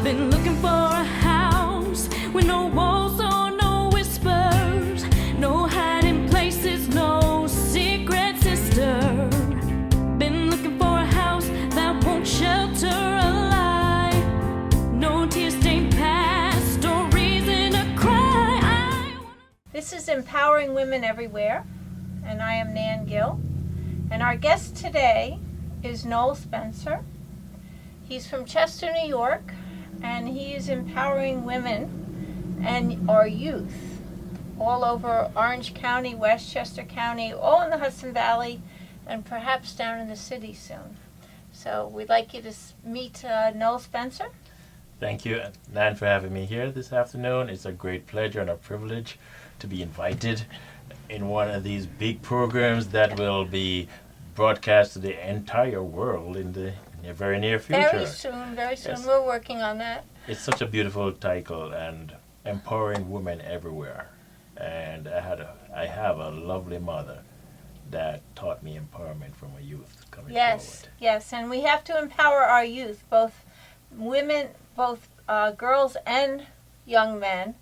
I've been looking for a house with no walls or no whispers, no hiding places, no secret sister. Been looking for a house that won't shelter a lie, no tear-stained past or reason to cry. This is Empowering Women Everywhere, and I am Nan Gill. And our guest today is Noel Spencer. He's from Chester, New York, and he is empowering women and our youth all over Orange County, Westchester County, all in the Hudson Valley, and perhaps down in the city soon. So we'd like you to meet Noel Spencer. Thank you, Nan, for having me here this afternoon. It's a great pleasure and a privilege to be invited in one of these big programs that will be broadcast to the entire world in the very near future. Very soon. Yes. We're working on that. It's such a beautiful title, and empowering women everywhere. And I have a lovely mother that taught me empowerment from a youth coming forward. Yes, and we have to empower our youth, both women, both girls and young men,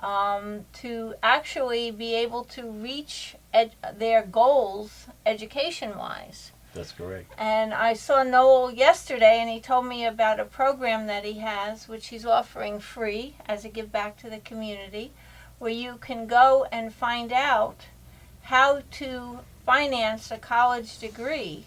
to actually be able to reach their goals education-wise. That's correct. And I saw Noel yesterday, and he told me about a program that he has, which he's offering free as a give back to the community, where you can go and find out how to finance a college degree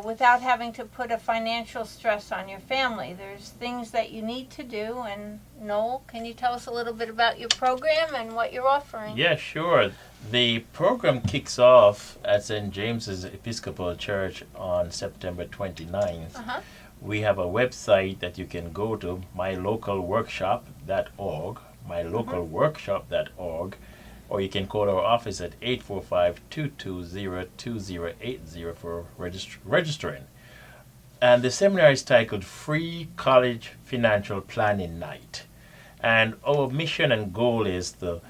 without having to put a financial stress on your family. There's things that you need to do, and Noel, can you tell us a little bit about your program and what you're offering? Yeah, sure. The program kicks off at St. James's Episcopal Church on September 29th. We have a website that you can go to, mylocalworkshop.org, mylocalworkshop.org, or you can call our office at 845-220-2080 for registering. And the seminar is titled Free College Financial Planning Night. And our mission and goal is to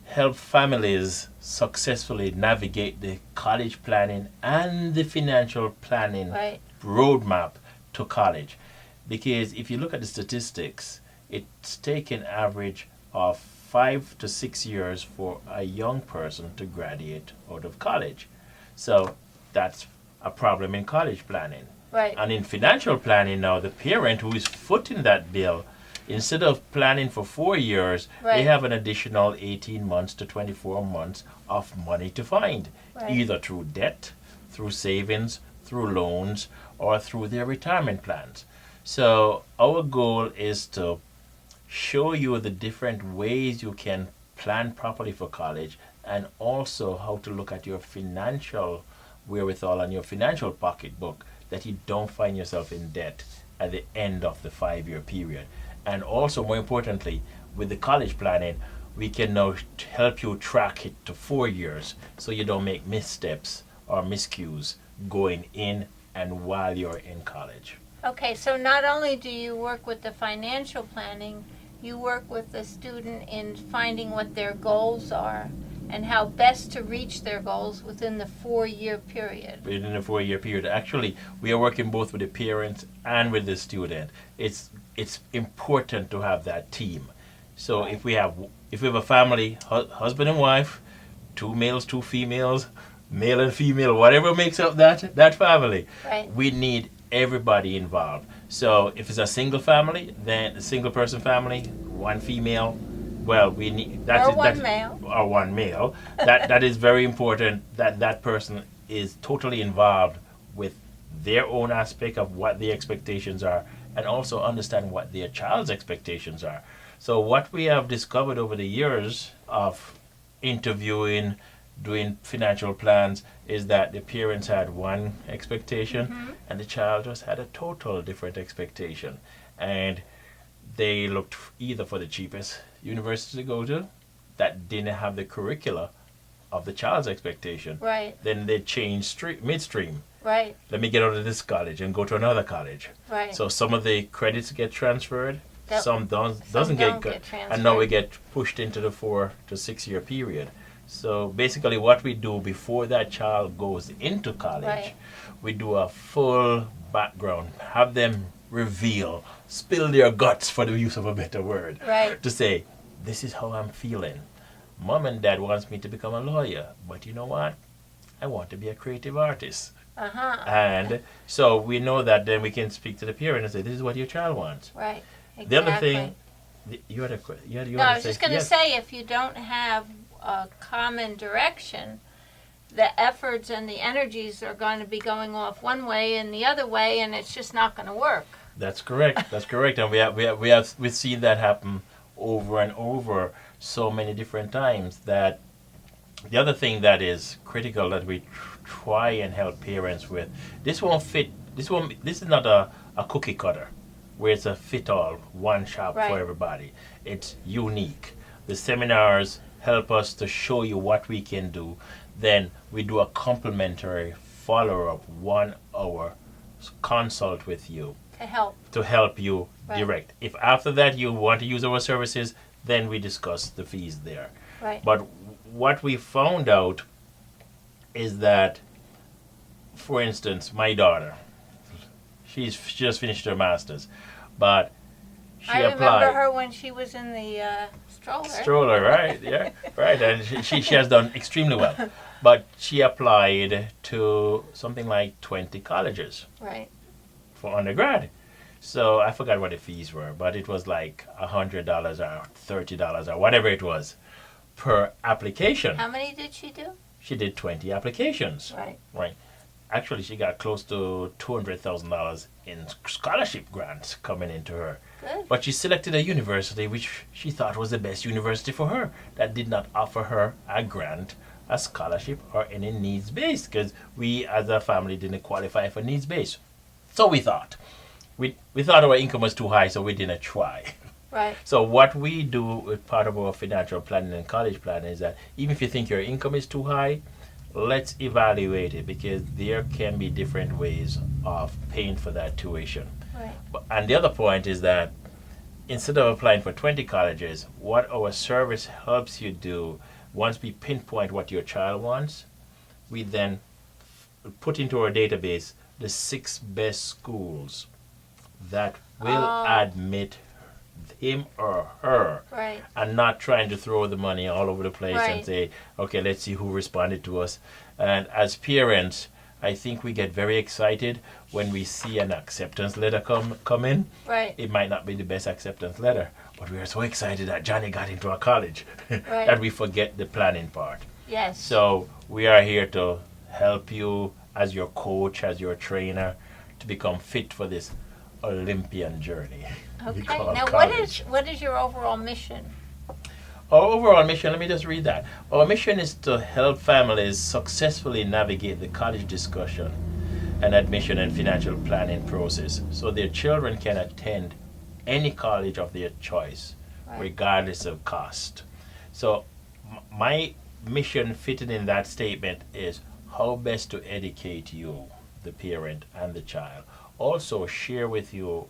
help families successfully navigate the college planning and the financial planning roadmap to college. Because if you look at the statistics, it's taken average of 5 to 6 years for a young person to graduate out of college. So that's a problem in college planning. Right. And in financial planning now, the parent who is footing that bill, instead of planning for 4 years, they have an additional 18 months to 24 months of money to find, either through debt, through savings, through loans, or through their retirement plans. So our goal is to show you the different ways you can plan properly for college, and also how to look at your financial wherewithal and your financial pocketbook, that you don't find yourself in debt at the end of the 5-year period. And also, more importantly, with the college planning, we can now help you track it to 4 years so you don't make missteps or miscues going in and while you're in college. Okay, so not only do you work with the financial planning, you work with the student in finding what their goals are and how best to reach their goals within the 4-year period. Within the 4-year period. Actually, we are working both with the parents and with the student. It's important to have that team. So if we have a family, husband and wife, 2 males, 2 females, male and female, whatever makes up that family, we need everybody involved. So if it's a single family, then a single person family, 1 female, well, we need one male. Or 1 male. That is very important, that person is totally involved with their own aspect of what the expectations are, and also understand what their child's expectations are. So what we have discovered over the years of interviewing, doing financial plans, is that the parents had one expectation and the child just had a total different expectation. And they looked either for the cheapest university to go to that didn't have the curricula of the child's expectation. Then they changed midstream. Let me get out of this college and go to another college. So some of the credits get transferred, some doesn't get transferred, and now we get pushed into the 4 to 6 year period. So basically what we do before that child goes into college, we do a full background, have them reveal, spill their guts, for the use of a better word, Right. to say, this is how I'm feeling. Mom and dad wants me to become a lawyer, but you know what? I want to be a creative artist. Uh-huh. And so we know that then we can speak to the parent and say, this is what your child wants. Right. Exactly. The other thing, you had a you No, had I to was say, just going to yes. say, if you don't have a common direction, the efforts and the energies are going to be going off one way and the other way, and it's just not going to work. That's correct. That's correct. And we've seen that happen over and over so many different times. That the other thing that is critical that we try and help parents with, this won't fit. This is not a cookie cutter where it's a fit all, one shop Right. for everybody. It's unique. The seminars help us to show you what we can do. Then we do a complimentary follow-up 1 hour consult with you To help you Right. direct. If after that you want to use our services, then we discuss the fees there. Right. But what we found out is that, for instance, my daughter, she just finished her master's, but she I remember applied. her when she was in the stroller. Stroller, right? Yeah, right. And she has done extremely well. But she applied to something like 20 colleges Right. for undergrad. So I forgot what the fees were, but it was like $100 or $30 or whatever it was per application. How many did she do? She did 20 applications. Right. Right. Actually, she got close to $200,000 in scholarship grants coming into her. Good. But she selected a university which she thought was the best university for her, that did not offer her a grant, a scholarship, or any needs based, because we as a family didn't qualify for needs based. So we thought. We thought our income was too high, so we didn't try. Right. So what we do with part of our financial planning and college planning is that even if you think your income is too high, let's evaluate it, because there can be different ways of paying for that tuition. Right. And the other point is that instead of applying for 20 colleges, what our service helps you do, once we pinpoint what your child wants, we then put into our database the 6 best schools that will admit him or her, Right. and not trying to throw the money all over the place and Right. say, okay, let's see who responded to us. And as parents, I think we get very excited when we see an acceptance letter come in. Right. It might not be the best acceptance letter, but we are so excited that Johnny got into a college Right. that we forget the planning part. Yes. So we are here to help you as your coach, as your trainer, to become fit for this Olympian journey. we Okay. call Now, college. what is your overall mission? Our overall mission, let me just read that. Our mission is to help families successfully navigate the college discussion and admission and financial planning process so their children can attend any college of their choice, Right. regardless of cost. So my mission fitted in that statement is how best to educate you, the parent and the child. Also share with you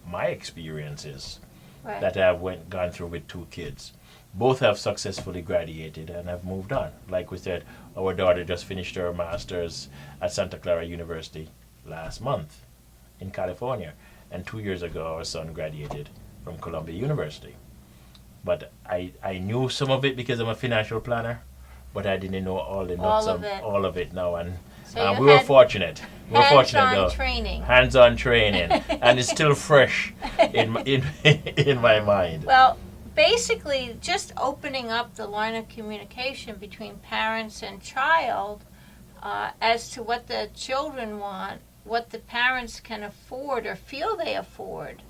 my experiences Right. that I've gone through with 2 kids. Both have successfully graduated and have moved on. Like we said, our daughter just finished her master's at Santa Clara University last month in California. And 2 years ago, our son graduated from Columbia University. But I knew some of it because I'm a financial planner, but I didn't know all the nuts All of it. all of it now. And So you we were had fortunate. We were fortunate hands-on though. training. Hands-on training, and it's still fresh in my mind. Well, basically, just opening up the line of communication between parents and child as to what the children want, what the parents can afford or feel they afford,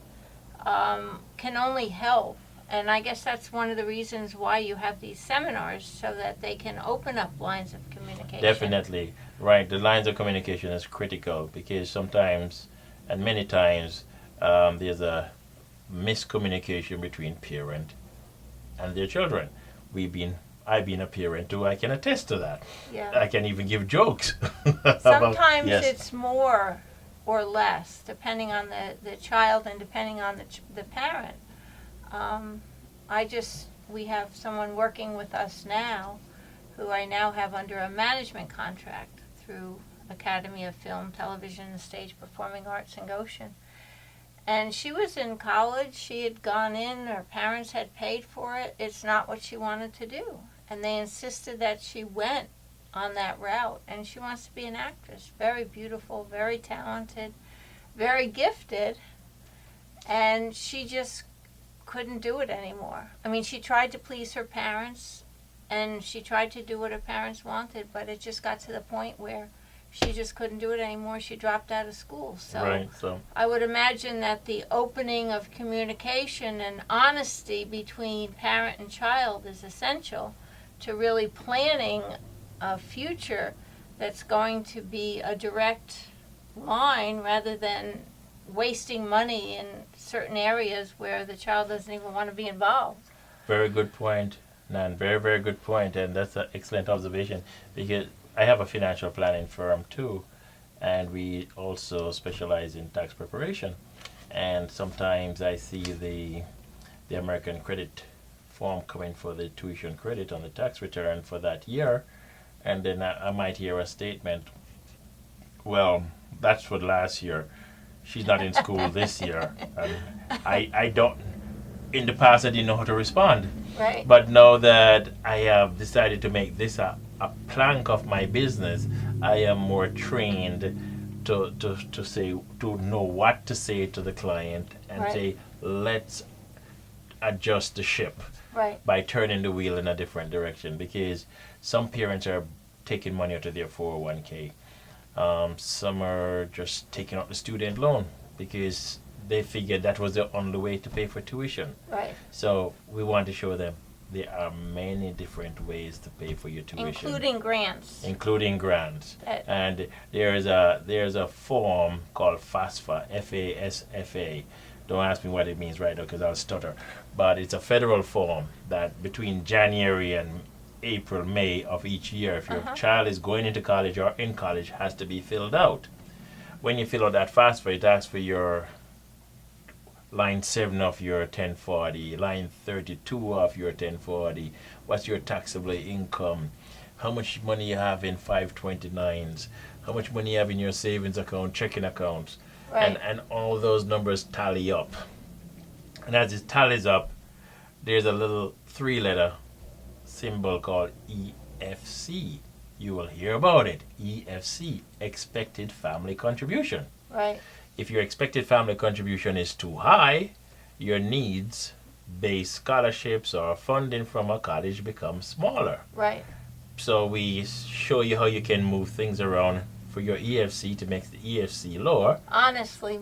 can only help. And I guess that's one of the reasons why you have these seminars, so that they can open up lines of communication. Definitely, right. The lines of communication is critical because sometimes, and many times, there's a miscommunication between parent and their children. I've been a parent too. I can attest to that. Yeah. I can even give jokes. Sometimes Yes. it's more or less, depending on the child and depending on the parent. We have someone working with us now who I now have under a management contract through Academy of Film, Television, and Stage Performing Arts in Goshen. And she was in college. She had gone in. Her parents had paid for it. It's not what she wanted to do. And they insisted that she went on that route. And she wants to be an actress. Very beautiful, very talented, very gifted. And she just couldn't do it anymore. I mean, she tried to please her parents, and she tried to do what her parents wanted, but it just got to the point where she just couldn't do it anymore. She dropped out of school. So, Right. So I would imagine that the opening of communication and honesty between parent and child is essential to really planning a future that's going to be a direct line rather than wasting money in certain areas where the child doesn't even want to be involved. very good point, Nan. Very, very good point, and that's an excellent observation because I have a financial planning firm too, and we also specialize in tax preparation. And sometimes I see the American credit form coming for the tuition credit on the tax return for that year, and then I might hear a statement, well, that's for last year. She's not in school this year. And I don't, in the past I didn't know how to respond. Right. But now that I have decided to make this a plank of my business, I am more trained to say, to know what to say to the client and Right. say, let's adjust the ship Right. by turning the wheel in a different direction, because some parents are taking money out of their 401k. Some are just taking out the student loan because they figured that was the only way to pay for tuition. Right. So we want to show them there are many different ways to pay for your tuition, Including grants. including grants. That- And there's a form called FASFA, FASFA. Don't ask me what it means right now because I'll stutter. But it's a federal form that between January and April, May of each year, if your child is going into college or in college, has to be filled out. When you fill out that FAFSA, it asks for your line 7 of your 1040, line 32 of your 1040, what's your taxable income, how much money you have in 529s, how much money you have in your savings account, checking accounts, Right. and all those numbers tally up. And as it tallies up, there's a little 3-letter symbol called EFC. You will hear about it. EFC, expected family contribution. Right. If your expected family contribution is too high, your needs based scholarships or funding from a college become smaller. Right. So we show you how you can move things around for your EFC to make the EFC lower. Honestly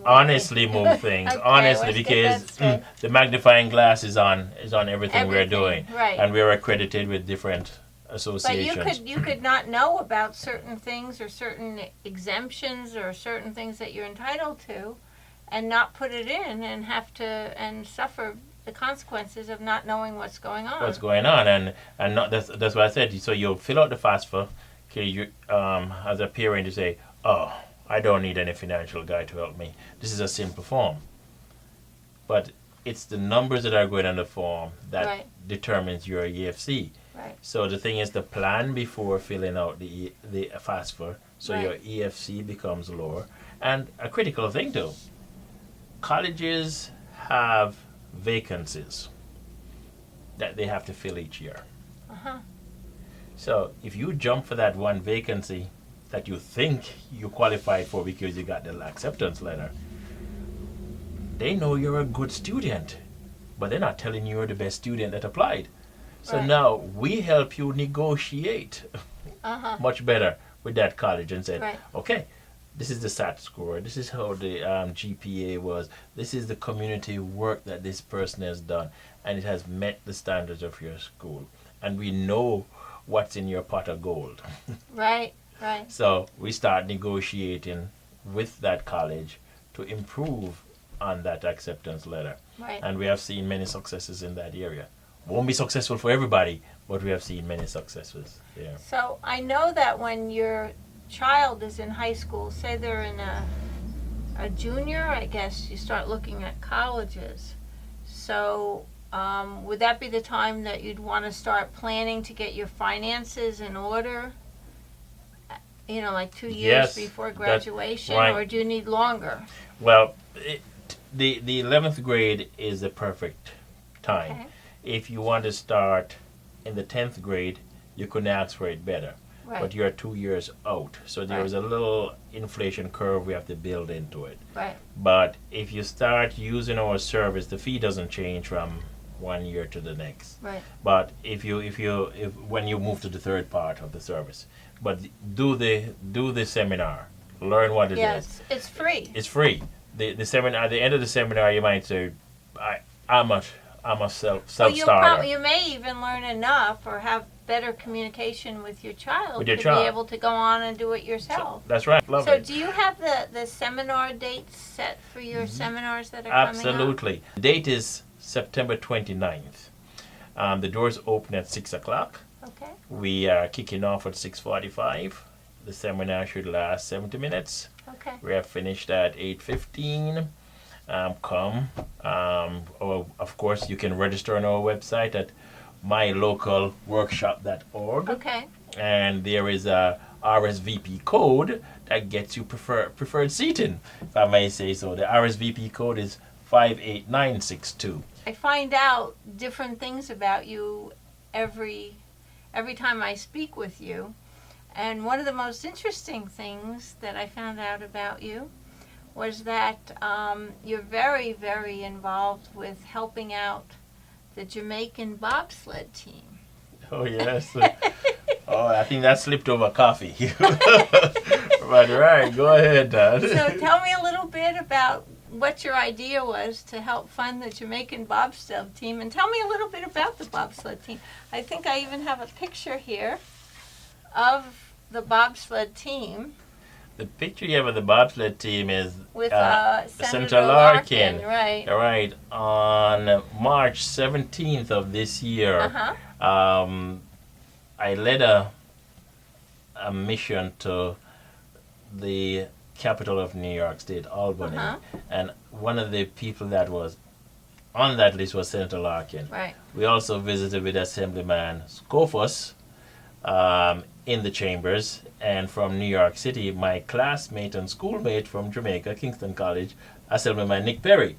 Move things. Okay, Honestly, let's get because that straight. the magnifying glass is on everything we're doing, Right. and we're accredited with different But associations. you could not know about certain things or certain exemptions or certain things that you're entitled to, and not put it in and have to and suffer the consequences of not knowing what's going on. What's going on, and not that's what I said. So you'll fill out the FAFSA. Okay, you as a parent, you say, "Oh, I don't need any financial guide to help me. This is a simple form." But it's the numbers that are going on the form that Right. determines your EFC. Right. So the thing is to plan before filling out the FAFSA, so Right. your EFC becomes lower. And a critical thing too, colleges have vacancies that they have to fill each year. Uh-huh. So if you jump for that one vacancy that you think you qualified for because you got the acceptance letter, they know you're a good student, but they're not telling you you're the best student that applied. So Right. now we help you negotiate Uh-huh. much better with that college and said, Right. okay, this is the SAT score, this is how the GPA was, this is the community work that this person has done, and it has met the standards of your school. And we know what's in your pot of gold. Right. Right. So we start negotiating with that college to improve on that acceptance letter. Right. And we have seen many successes in that area. Won't be successful for everybody, but we have seen many successes there. So I know that when your child is in high school, say they're in a junior, I guess you start looking at colleges. So would that be the time that you'd want to start planning to get your finances in order? You know, like 2 years Yes, before that's graduation, right. or do you need longer? Well, the 11th grade is the perfect time. Okay. If you want to start in the 10th grade, you couldn't ask for it better. Right. But you're 2 years out. So there is a little inflation curve we have to build into it. Right. But if you start using our service, the fee doesn't change from 1 year to the next. Right. But if when you move to the third part of the service, but do the seminar, learn what it is. Yes, it's free. It's free. The seminar, at the end of the seminar, you might say, I'm a self-starter. You may even learn enough or have better communication with your child With your to child. be able to go on and do it yourself. That's right. Love So it. do you have the seminar dates set for your seminars that are coming up? Absolutely. The date is September 29th. The doors open at 6 o'clock. Okay. We are kicking off at 6:45. The seminar should last 70 minutes. Okay. We are finished at 8:15. Come. Of course, you can register on our website at mylocalworkshop.org. Okay. And there is a RSVP code that gets you preferred seating, if I may say so. The RSVP code is 58962. I find out different things about you every time I speak with you. And one of the most interesting things that I found out about you was that you're very, very involved with helping out the Jamaican bobsled team. Oh, yes. I think that slipped over coffee. But right, go ahead, Dad. So tell me a little bit about what your idea was to help fund the Jamaican bobsled team, and tell me a little bit about the bobsled team. I think I even have a picture here of the bobsled team The picture you have of the bobsled team is with Senator Larkin. Right. All right. On March 17th of this year, I led a mission to the capital of New York State, Albany, and one of the people that was on that list was Senator Larkin. Right. We also visited with Assemblyman Scofus in the chambers, and from New York City, my classmate and schoolmate from Jamaica, Kingston College, Assemblyman Nick Perry.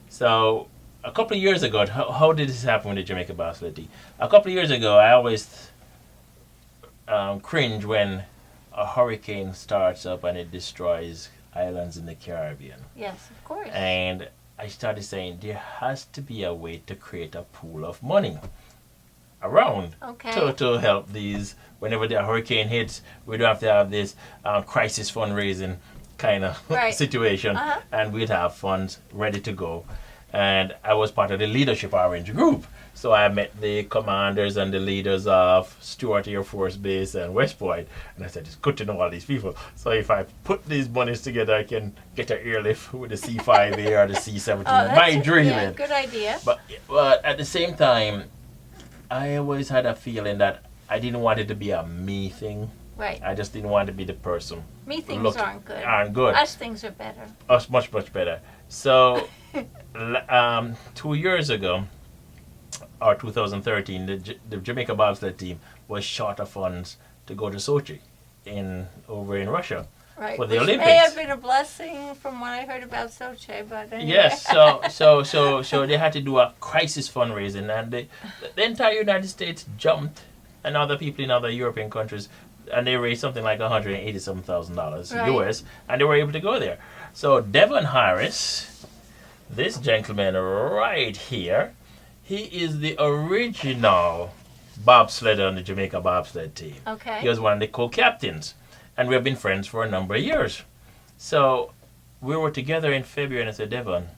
So a couple of years ago, how did this happen with the Jamaica bobsled team? A couple of years ago, I always cringe when a hurricane starts up and it destroys islands in the Caribbean. Yes, of course. And I started saying there has to be a way to create a pool of money around to help these. Whenever the hurricane hits, we don't have to have this crisis fundraising kind of situation, and we'd have funds ready to go. And I was part of the Leadership Orange group, so I met the commanders and the leaders of Stewart Air Force Base and West Point, and I said, it's good to know all these people. So if I put these monies together, I can get an airlift with the C-5A or the C-17. My dream. Yeah, good idea. But at the same time, I always had a feeling that I didn't want it to be a me thing. Right. I just didn't want to be the person. Me things aren't good. Aren't good. Us things are better. Us much, much better. So 2 years ago, or 2013, the Jamaica bobsled team was short of funds to go to Sochi over in Russia for the Olympics. May have been a blessing from what I heard about Sochi, but anyway. Yes, so they had to do a crisis fundraising, and the entire United States jumped, and other people in other European countries, and they raised something like $187,000 US, and they were able to go there. So Devon Harris, this gentleman right here, he is the original bobsledder on the Jamaica bobsled team. Okay. He was one of the co-captains, and we have been friends for a number of years. So we were together in February, and I said, Devon,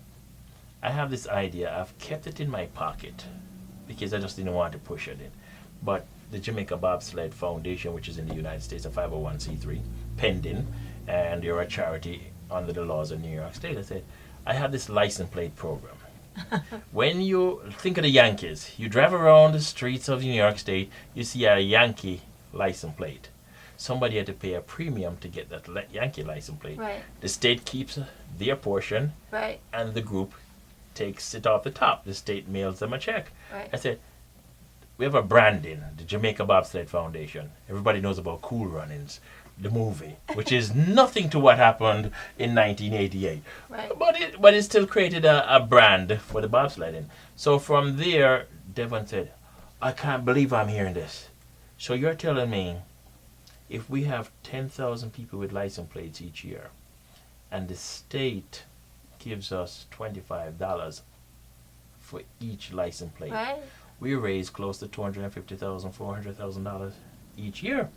I have this idea. I've kept it in my pocket because I just didn't want to push it in. But the Jamaica Bobsled Foundation, which is in the United States, a 501c3, pending, and you're a charity under the laws of New York State. I said, I have this license plate program. When you think of the Yankees, you drive around the streets of New York State, you see a Yankee license plate. Somebody had to pay a premium to get that Yankee license plate. Right. The state keeps their portion, and the group takes it off the top. The state mails them a check. Right. I said, we have a branding, the Jamaica Bobsled Foundation. Everybody knows about Cool Runnings. the movie, which is nothing to what happened in 1988. Right. But it still created a brand for the bobsledding. So from there, Devon said, I can't believe I'm hearing this. So you're telling me if we have 10,000 people with license plates each year, and the state gives us $25 for each license plate, Right. we raise close to $250,000, $400,000 each year.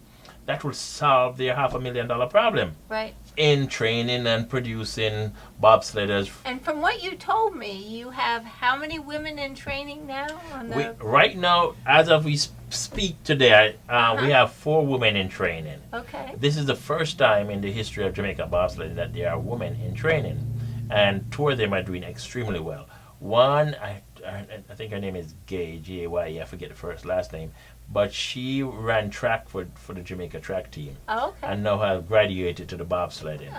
That will solve their $500,000 problem Right. in training and producing bobsledders. And from what you told me, you have how many women in training now? Right now, as of we speak today, we have 4 women in training. Okay. This is the first time in the history of Jamaica bobsledding that there are women in training, and 2 of them are doing extremely well. One, I think her name is Gay, G-A-Y-E, I forget the last name, but she ran track for the Jamaica track team, Oh, okay. and now has graduated to the bobsledding.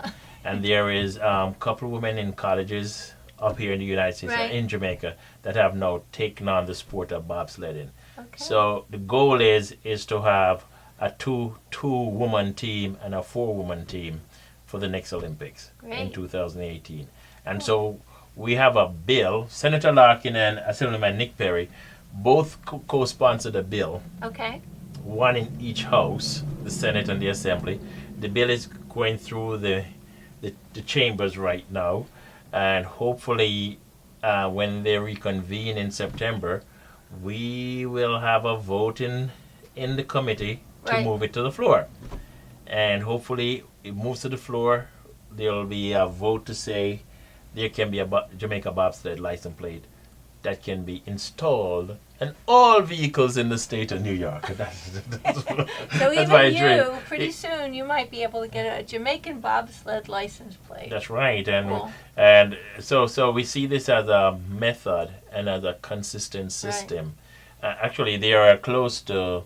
And there is a couple of women in colleges up here in the United States, Right. in Jamaica, that have now taken on the sport of bobsledding. Okay. So the goal is to have a two woman team and a 4-woman team for the next Olympics in Great. 2018. And so we have a bill. Senator Larkin and Assemblyman Nick Perry both co-sponsored a bill, Okay. one in each house, the Senate and the Assembly. The bill is going through the chambers right now, and hopefully when they reconvene in September, we will have a vote in the committee to Right. move it to the floor. And hopefully it moves to the floor. There will be a vote to say there can be a Jamaica bobsled license plate that can be installed in all vehicles in the state of New York. So that's my even dream. you, pretty soon, you might be able to get a Jamaican bobsled license plate. That's right, and Cool. and so we see this as a method and as a consistent system. Actually, there are close to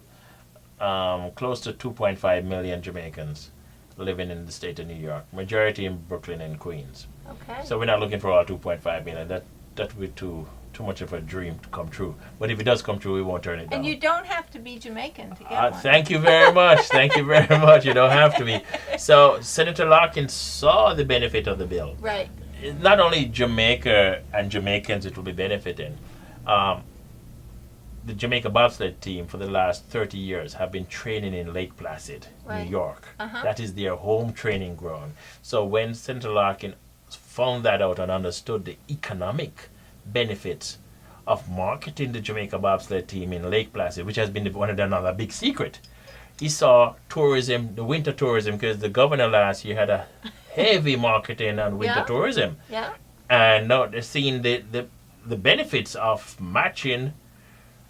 2.5 million Jamaicans living in the state of New York, majority in Brooklyn and Queens. Okay. So we're not looking for all 2.5 million. That would be too much of a dream to come true. But if it does come true, we won't turn it down. And you don't have to be Jamaican to get one. Thank you very much. Thank you very much. You don't have to be. So Senator Larkin saw the benefit of the bill. Right. Not only Jamaica and Jamaicans it will be benefiting. The Jamaica bobsled team for the last 30 years have been training in Lake Placid, Right. New York. Uh-huh. That is their home training ground. So when Senator Larkin found that out and understood the economic benefits of marketing the Jamaica bobsled team in Lake Placid, which has been one of another big secret, he saw tourism, the winter tourism, because the governor last year had a heavy marketing on winter Yeah. tourism. Yeah. And now they're seeing the benefits of matching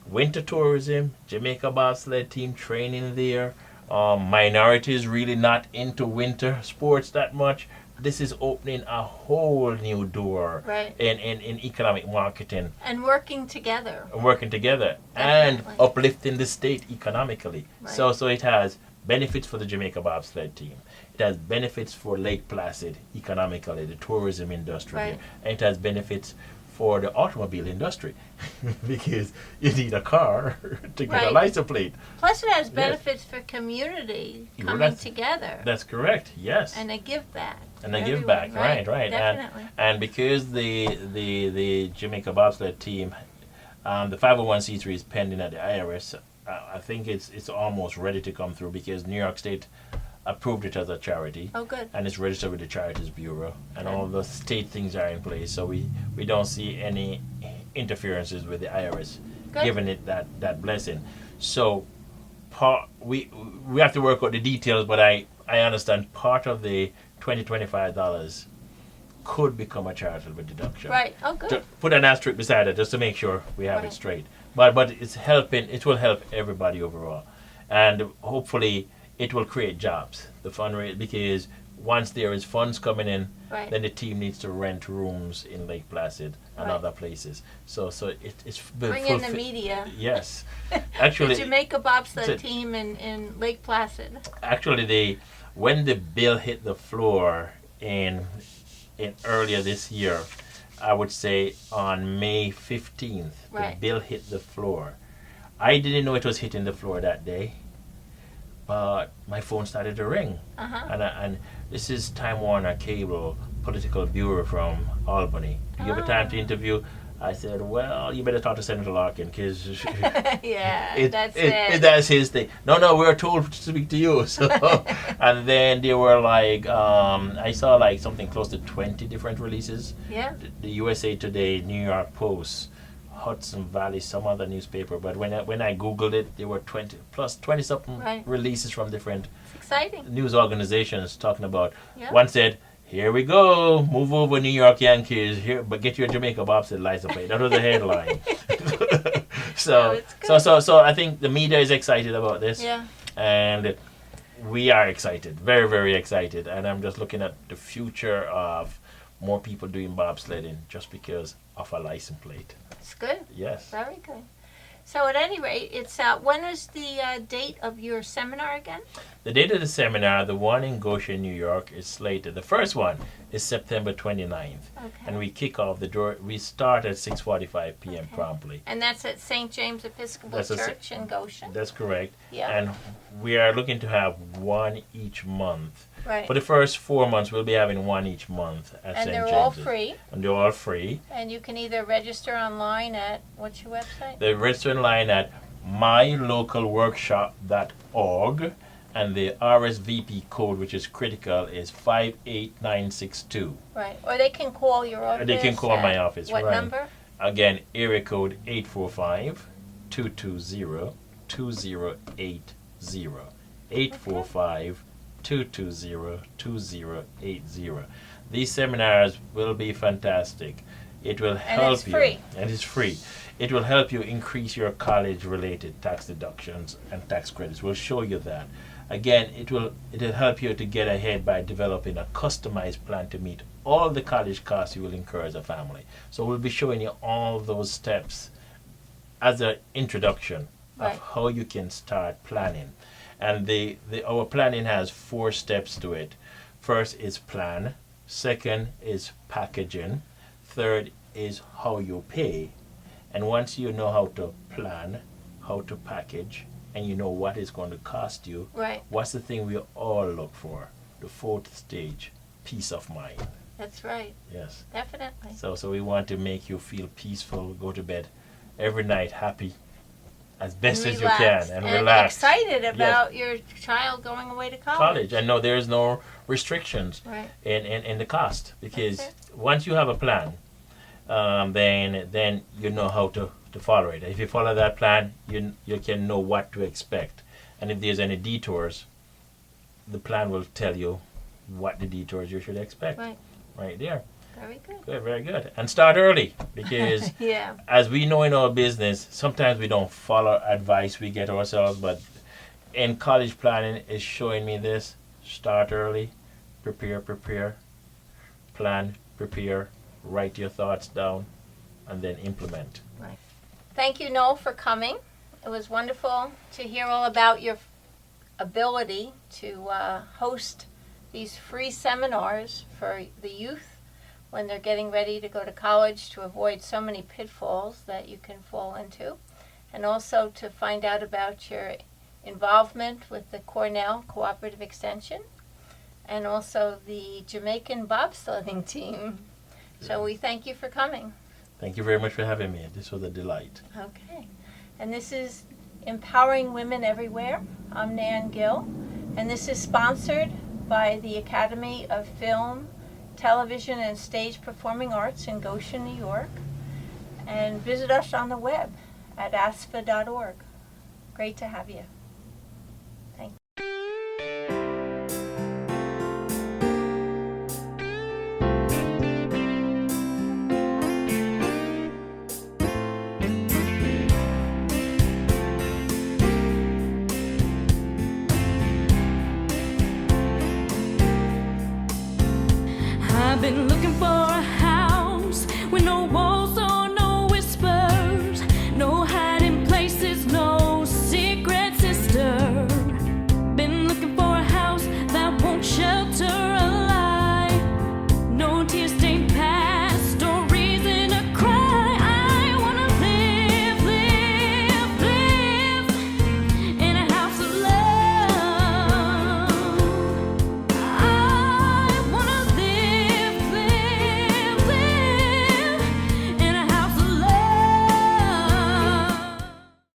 winter tourism, Jamaica bobsled team training there, minorities really not into winter sports that much. This is opening a whole new door Right. in economic marketing And working together. and working together Definitely. and uplifting the state economically. Right. So it has benefits for the Jamaica bobsled team. It has benefits for Lake Placid economically, the tourism industry Right. there. And it has benefits for the automobile industry because you need a car to get a Right. license plate. Plus, it has benefits for community Well, coming that's- together. That's correct, yes. And a give back. And they for give back, everyone. right. Definitely. And because the Jamaica bobsled team, the 501c3 is pending at the IRS, I think it's almost ready to come through because New York State approved it as a charity. Oh, good. And it's registered with the Charities Bureau, and Good. all the state things are in place, so we don't see any interferences with the IRS Good. giving it that blessing. So we have to work out the details, but I understand part of the $25 could become a charitable deduction. Right. Oh, good. To put an asterisk beside it just to make sure we have Right. it straight. But it's helping. It will help everybody overall, and hopefully it will create jobs. The fundraise, because once there is funds coming in, Right. then the team needs to rent rooms in Lake Placid and Right. other places. So it's Bring in the media. Yes, The actually, Jamaica bobsled That's it. team in Lake Placid. actually, when the bill hit the floor in earlier this year, I would say on May 15th, Right. the bill hit the floor. I didn't know it was hitting the floor that day. but my phone started to ring. Uh-huh. And this is Time Warner Cable Political Bureau from Albany. Do you have a time to interview? I said, well, you better talk to Senator Larkin because Yeah, that's it. that's his thing. No, we're told to speak to you. So, and then they were like, I saw like something close to 20 different releases. Yeah. The USA Today, New York Post, Hudson Valley, some other newspaper. But when I Googled it, there were 20 something Right. releases from different It's exciting. news organizations talking about. Yeah. One said, "Here we go, move over New York Yankees here, but get your Jamaica bobsled license plate." That was the headline. Oh, it's good. So I think the media is excited about this, Yeah. and we are excited, very, very excited. And I'm just looking at the future of more people doing bobsledding just because of a license plate. It's good. Yes. Very good. So at any rate, it's when is the date of your seminar again? The date of the seminar, the one in Goshen, New York, is slated. The first one is September 29th. Okay. And we kick off the door. We start at 6:45 p.m. Okay. promptly. And that's at St. James Episcopal That's a s- Church in Goshen. That's correct. Yeah. And we are looking to have one each month. Right. For the first 4 months, we'll be having one each month at And St. they're James's. all free. And they're all free. And you can either register online at, what's your website? They register online at mylocalworkshop.org. And the RSVP code, which is critical, is 58962. Right. Or they can call your office. They can call at my office, What right. number? Again, area code 845-220-2080. 845-220-2080. These seminars will be fantastic. It will help it's you. free. And it's free. It will help you increase your college-related tax deductions and tax credits. We'll show you that. Again, it'll help you to get ahead by developing a customized plan to meet all the college costs you will incur as a family. So we'll be showing you all those steps as an introduction Right. of how you can start planning. And our planning has 4 steps to it. First is plan. Second is packaging. Third is how you pay. And once you know how to plan, how to package, and you know what it's going to cost you, Right. what's the thing we all look for? The 4th stage, peace of mind. That's right. Yes. Definitely. So we want to make you feel peaceful, go to bed every night happy as best as you Relax. can, and relax. Excited about your child going away to college. I know there's no restrictions Right. in the cost, because That's once you have a plan, then you know how to follow it. If you follow that plan, you can know what to expect. And if there's any detours, the plan will tell you what the detours you should expect. Right there. Very good. Good, very good. And start early, because Yeah. as we know in our business, sometimes we don't follow advice we get ourselves, but in college planning is showing me this. Start early, prepare, plan, prepare, write your thoughts down, and then implement. Thank you, Noel, for coming. It was wonderful to hear all about your ability to host these free seminars for the youth when they're getting ready to go to college, to avoid so many pitfalls that you can fall into, and also to find out about your involvement with the Cornell Cooperative Extension and also the Jamaican bobsledding team. So we thank you for coming. Thank you very much for having me. This was a delight. Okay. And this is Empowering Women Everywhere. I'm Nan Gill. And this is sponsored by the Academy of Film, Television, and Stage Performing Arts in Goshen, New York. And visit us on the web at asfa.org. Great to have you. Thank you. I've been looking for a house with no walls.